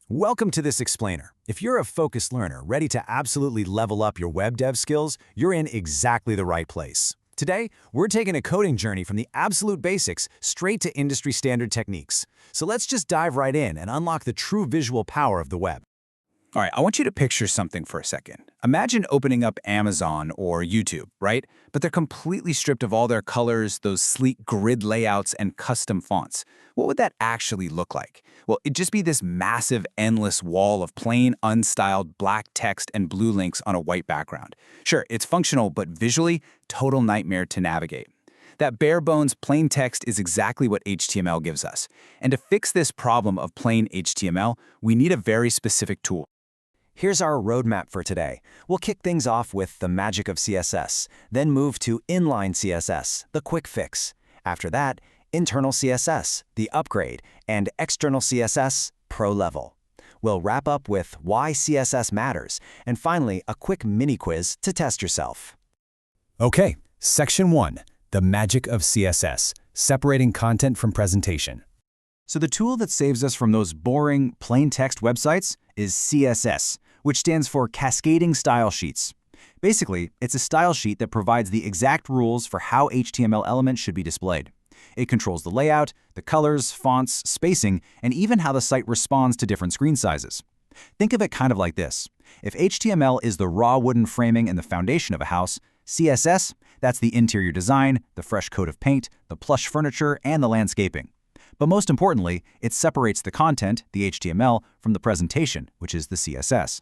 Welcome to this explainer. If you're a focused learner ready to absolutely level up your web dev skills, you're in exactly the right place. Today, we're taking a coding journey from the absolute basics straight to industry standard techniques. So let's just dive right in and unlock the true visual power of the web. All right, I want you to picture something for a second. Imagine opening up Amazon or YouTube, right? But they're completely stripped of all their colors, those sleek grid layouts, and custom fonts. What would that actually look like? Well, it'd just be this massive, endless wall of plain, unstyled black text and blue links on a white background. Sure, it's functional, but visually, total nightmare to navigate. That bare-bones plain text is exactly what HTML gives us. And to fix this problem of plain HTML, we need a very specific tool. Here's our roadmap for today. We'll kick things off with the magic of CSS, then move to inline CSS, the quick fix. After that, internal CSS, the upgrade, and external CSS, pro level. We'll wrap up with why CSS matters, and finally, a quick mini quiz to test yourself. Okay, Section 1, the magic of CSS, separating content from presentation. So the tool that saves us from those boring, plain text websites is CSS, which stands for Cascading Style Sheets. Basically, it's a style sheet that provides the exact rules for how HTML elements should be displayed. It controls the layout, the colors, fonts, spacing, and even how the site responds to different screen sizes. Think of it kind of like this. If HTML is the raw wooden framing and the foundation of a house, CSS, that's the interior design, the fresh coat of paint, the plush furniture, and the landscaping. But most importantly, it separates the content, the HTML, from the presentation, which is the CSS.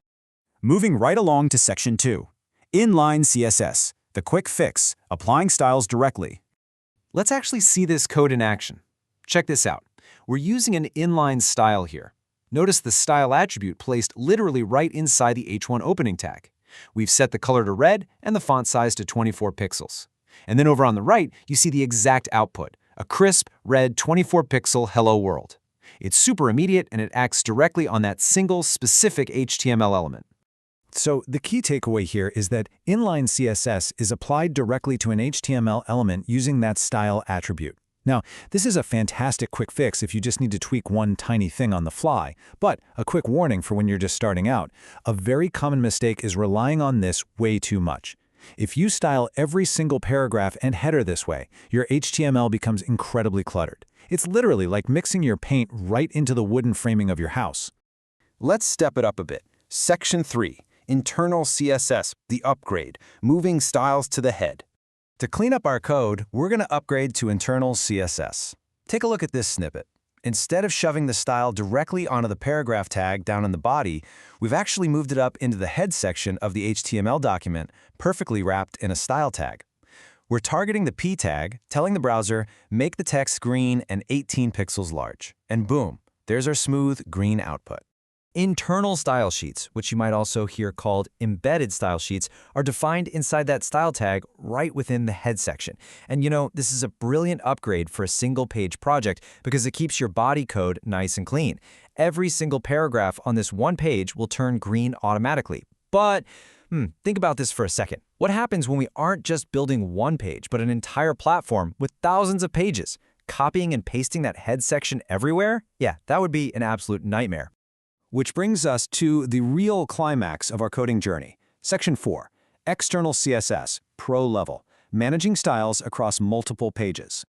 Moving right along to Section 2, inline CSS, the quick fix, applying styles directly. Let's actually see this code in action. Check this out. We're using an inline style here. Notice the style attribute placed literally right inside the H1 opening tag. We've set the color to red and the font size to 24 pixels. And then over on the right, you see the exact output, a crisp, red 24-pixel hello world. It's super immediate and it acts directly on that single specific HTML element. So the key takeaway here is that inline CSS is applied directly to an HTML element using that style attribute. Now, this is a fantastic quick fix if you just need to tweak one tiny thing on the fly, but a quick warning for when you're just starting out. A very common mistake is relying on this way too much. If you style every single paragraph and header this way, your HTML becomes incredibly cluttered. It's literally like mixing your paint right into the wooden framing of your house. Let's step it up a bit. Section 3. Internal CSS, the upgrade, moving styles to the head. To clean up our code, we're going to upgrade to internal CSS. Take a look at this snippet. Instead of shoving the style directly onto the paragraph tag down in the body, we've actually moved it up into the head section of the HTML document, perfectly wrapped in a style tag. We're targeting the P tag, telling the browser, make the text green and 18 pixels large. And boom, there's our smooth green output. Internal style sheets, which you might also hear called embedded style sheets, are defined inside that style tag right within the head section. And you know, this is a brilliant upgrade for a single-page project because it keeps your body code nice and clean. Every single paragraph on this one page will turn green automatically. But think about this for a second. What happens when we aren't just building one page, but an entire platform with thousands of pages? Copying and pasting that head section everywhere? Yeah, that would be an absolute nightmare. Which brings us to the real climax of our coding journey. Section 4, External CSS, Pro Level, managing styles across multiple pages.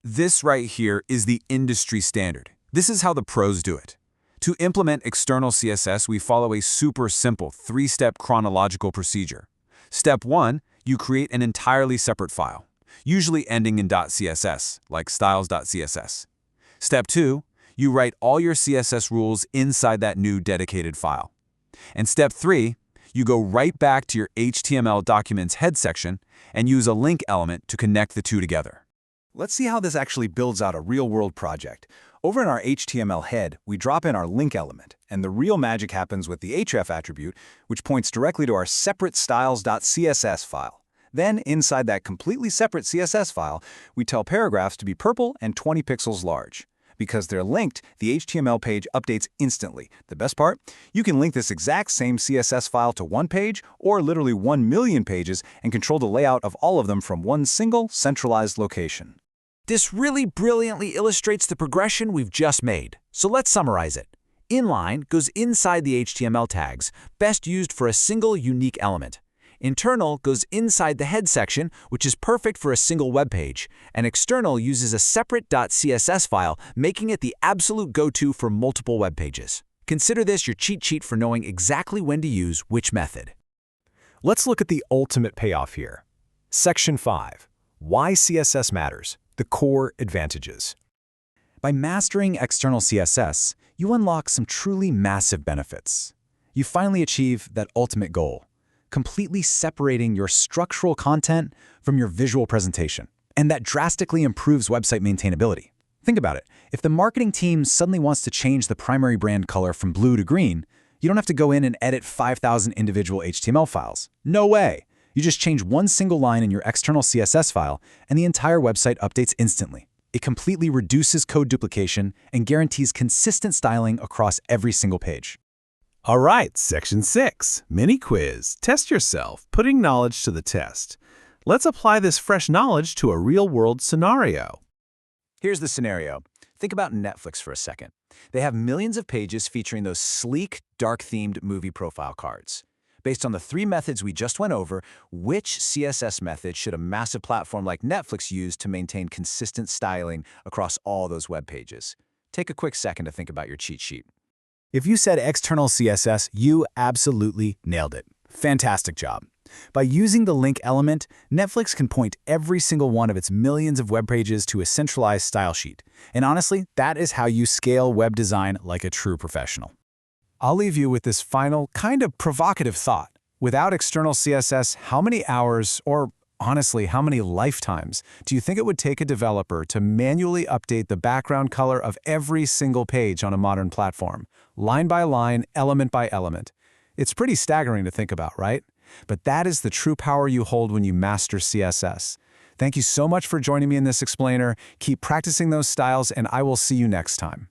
This right here is the industry standard. This is how the pros do it. To implement external CSS, we follow a super simple three-step chronological procedure. Step 1, you create an entirely separate file, usually ending in .css, like styles.css. Step 2, you write all your CSS rules inside that new dedicated file. And step 3, you go right back to your HTML document's head section and use a link element to connect the two together. Let's see how this actually builds out a real-world project. Over in our HTML head, we drop in our link element, and the real magic happens with the href attribute, which points directly to our separate styles.css file. Then, inside that completely separate CSS file, we tell paragraphs to be purple and 20 pixels large. Because they're linked, the HTML page updates instantly. The best part? You can link this exact same CSS file to one page or literally 1 million pages and control the layout of all of them from one single centralized location. This really brilliantly illustrates the progression we've just made. So let's summarize it. Inline goes inside the HTML tags, best used for a single unique element. Internal goes inside the head section, which is perfect for a single web page, and external uses a separate .css file, making it the absolute go-to for multiple web pages. Consider this your cheat sheet for knowing exactly when to use which method. Let's look at the ultimate payoff here. Section 5. Why CSS matters. The core advantages. By mastering external CSS, you unlock some truly massive benefits. You finally achieve that ultimate goal, completely separating your structural content from your visual presentation. And that drastically improves website maintainability. Think about it. If the marketing team suddenly wants to change the primary brand color from blue to green, you don't have to go in and edit 5,000 individual HTML files. No way! You just change one single line in your external CSS file, and the entire website updates instantly. It completely reduces code duplication and guarantees consistent styling across every single page. All right, Section 6, Mini Quiz. Test yourself, putting knowledge to the test. Let's apply this fresh knowledge to a real-world scenario. Here's the scenario. Think about Netflix for a second. They have millions of pages featuring those sleek, dark-themed movie profile cards. Based on the 3 methods we just went over, which CSS method should a massive platform like Netflix use to maintain consistent styling across all those web pages? Take a quick second to think about your cheat sheet. If you said external CSS, you absolutely nailed it. Fantastic job. By using the link element, Netflix can point every single one of its millions of web pages to a centralized style sheet. And honestly, that is how you scale web design like a true professional. I'll leave you with this final, kind of provocative thought. Without external CSS, how many hours, or honestly, how many lifetimes, do you think it would take a developer to manually update the background color of every single page on a modern platform, line by line, element by element? It's pretty staggering to think about, right? But that is the true power you hold when you master CSS. Thank you so much for joining me in this explainer. Keep practicing those styles, and I will see you next time.